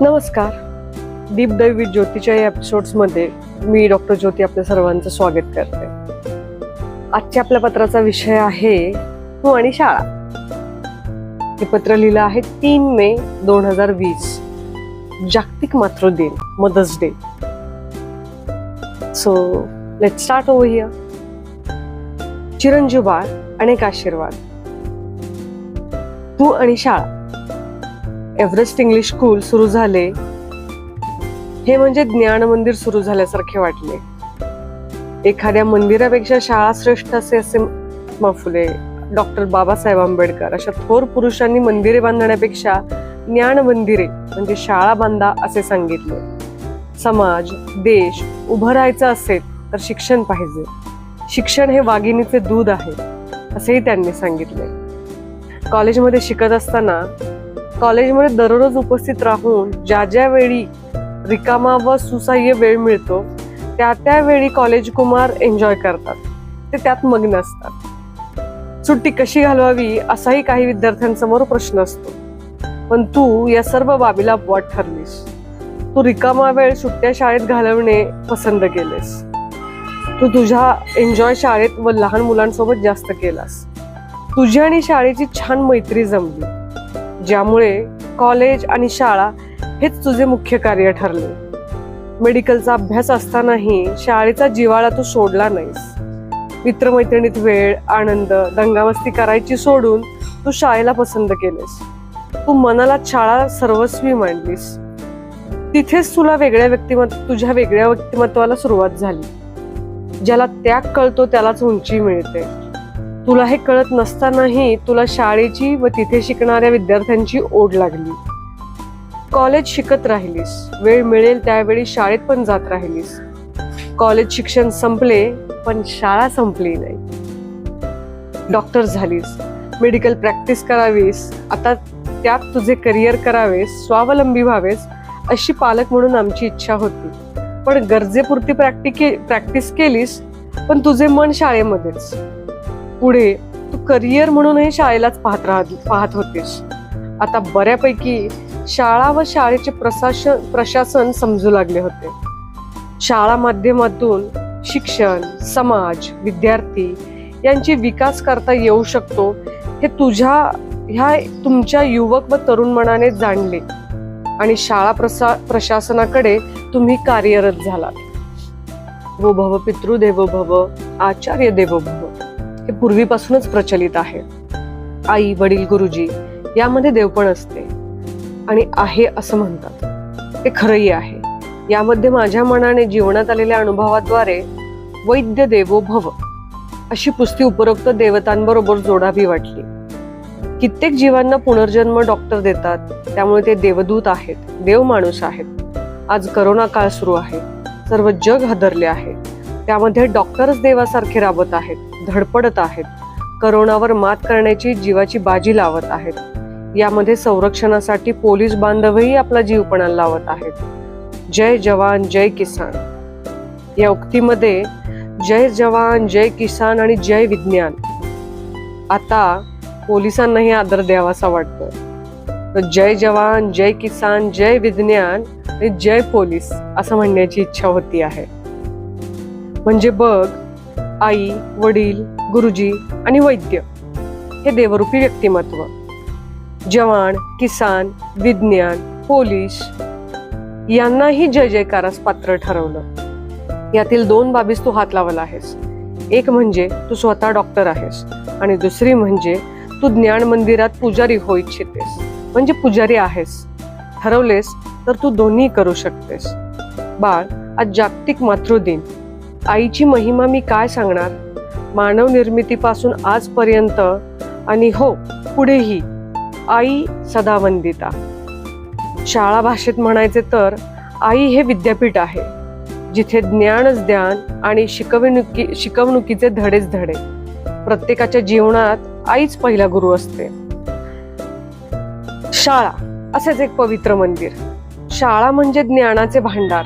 नमस्कार. Deep dive with ज्योतीच्या या एपिसोड्समध्ये मी डॉक्टर ज्योती आपल्या सर्वांचं स्वागत करते. आजच्या आपल्या पत्राचा विषय आहे तू आणि शाळा. हे पत्र लिहिलं आहे 3 मे 2020, जागतिक मातृदिन, mother's day. So let's start over here. चिरंजीव बाळ, अनेक आशीर्वाद. तू आणि शाळा. एव्हरेस्ट इंग्लिश स्कूल सुरू झाले हे म्हणजे ज्ञान मंदिर सुरू झाल्यासारखे वाटले. एखाद्या मंदिरापेक्षा शाळा श्रेष्ठ असे फुले, डॉक्टर बाबासाहेब आंबेडकर अशा थोर पुरुषांनी मंदिरे बांधण्यापेक्षा ज्ञान मंदिरे म्हणजे शाळा बांधा असे सांगितले. समाज, देश उभं राहायचं असेल तर शिक्षण पाहिजे. शिक्षण हे वाघिणीचे दूध आहे असेही त्यांनी सांगितले. कॉलेजमध्ये शिकत असताना कॉलेजमध्ये दररोज उपस्थित राहून ज्या ज्या वेळी रिकामा व सुसह्य वेळ मिळतो त्या वेळी कॉलेज कुमार एन्जॉय करतात. ते त्यात मग्न असतात. सुट्टी कशी घालवावी असाही काही विद्यार्थ्यांसमोर प्रश्न असतो. पण तू या सर्व बाबीला अपवाद ठरलीस. तू रिकामा वेळ सुट्ट्या शाळेत घालवणे पसंत केलेस. तू तुझ्या एन्जॉय शाळेत व लहान मुलांसोबत जास्त केलास. तुझी आणि शाळेची छान मैत्री जमली, ज्यामुळे कॉलेज आणि शाळा हेच तुझे मुख्य कार्य ठरले. मेडिकलचा अभ्यास असतानाही शाळेचा जिव्हाळा तू सोडला नाहीस. मित्रमैत्रिणीत वेळ, आनंद, दंगामस्ती करायची सोडून तू शाळेला पसंत केलेस. तू मनाला शाळा सर्वस्वी मानलीस. तिथेच तुला तुझ्या वेगळ्या व्यक्तिमत्वाला सुरुवात झाली. ज्याला त्याग कळतो त्यालाच उंची मिळते. तुला हे कळत नसतानाही तुला शाळेची व तिथे शिकणाऱ्या विद्यार्थ्यांची ओढ लागली. कॉलेज शिकत राहिलीस. वेळ मिळेल त्यावेळी शाळेत पण जात राहिलीस. कॉलेज शिक्षण संपले पण शाळा संपली नाही. डॉक्टर झालीस. मेडिकल प्रॅक्टिस करावीस. आता त्यात तुझे करिअर करावेस, स्वावलंबी व्हावेस अशी पालक म्हणून आमची इच्छा होती. पण गरजेपुरती प्रॅक्टिस केलीस, पण तुझे मन शाळेमध्येच. पुढे तू करिअर म्हणूनही शाळेलाच पाहत होतीस. आता बऱ्यापैकी शाळा व शाळेचे प्रशासन समजू लागले होते. शाळा माध्यमातून शिक्षण, समाज, विद्यार्थी यांची विकास करता येऊ शकतो हे तुमच्या युवक व तरुण मनाने जाणले आणि शाळा प्रशासनाकडे तुम्ही कार्यरत झालात. वो भव पितृदेवो भव, आचार्य देवो भव हे पूर्वीपासूनच प्रचलित आहे. आई, वडील, गुरुजी यामध्ये देवपण असते आणि आहे असं म्हणतात. ते खरंही आहे. यामध्ये माझ्या मनाने जीवनात आलेल्या अनुभवाद्वारे वैद्य देवो भव अशी पुस्ती उपरोक्त देवतांबरोबर जोडावी वाटली. कित्येक जीवांना पुनर्जन्म डॉक्टर देतात, त्यामुळे ते देवदूत आहेत, देव माणूस आहेत. आज करोना काळ सुरू आहे. सर्व जग हादरले आहे. त्यामध्ये डॉक्टरच देवासारखे राबत आहेत, धडपडत आहेत. करोनावर मात करण्याची जीवाची बाजी लावत आहेत. यामध्ये संरक्षणासाठी पोलीस बांधवही आपला जीव पणाला लावत आहेत. जय जवान जय किसान या उक्तीमध्ये जय जवान, जय किसान आणि जय विज्ञान. आता पोलिसांनाही आदर द्यावासा वाटतो. तर जय जवान, जय किसान, जय विज्ञान आणि जय पोलीस असं म्हणण्याची इच्छा होती आहे. म्हणजे बघ, आई, वडील, गुरुजी आणि वैद्य हे देवरूपी व्यक्तिमत्व. जवान, किसान, विज्ञान, पोलीस यांनाही जय जयकारास पात्र ठरवलं. यातील 2 बाबीस तू हात लावला आहेस. एक म्हणजे तू स्वतः डॉक्टर आहेस आणि दुसरी म्हणजे तू ज्ञान मंदिरात पुजारी होऊ इच्छितेस. म्हणजे पुजारी आहेस. ठरवलेस तर तू दोन्ही करू शकतेस. बाळ, आज जागतिक मातृदिन. आईची महिमा मी काय सांगणार. मानव निर्मितीपासून आजपर्यंत आणि हो पुढेही आई सदा वंदिता. शाळा भाषेत म्हणायचे तर आई हे विद्यापीठ आहे, जिथे ज्ञानच ज्ञान आणि शिकवणुकीचे धडेच धडे. प्रत्येकाच्या जीवनात आईच पहिला गुरु असते. शाळा असेच एक पवित्र मंदिर. शाळा म्हणजे ज्ञानाचे भांडार.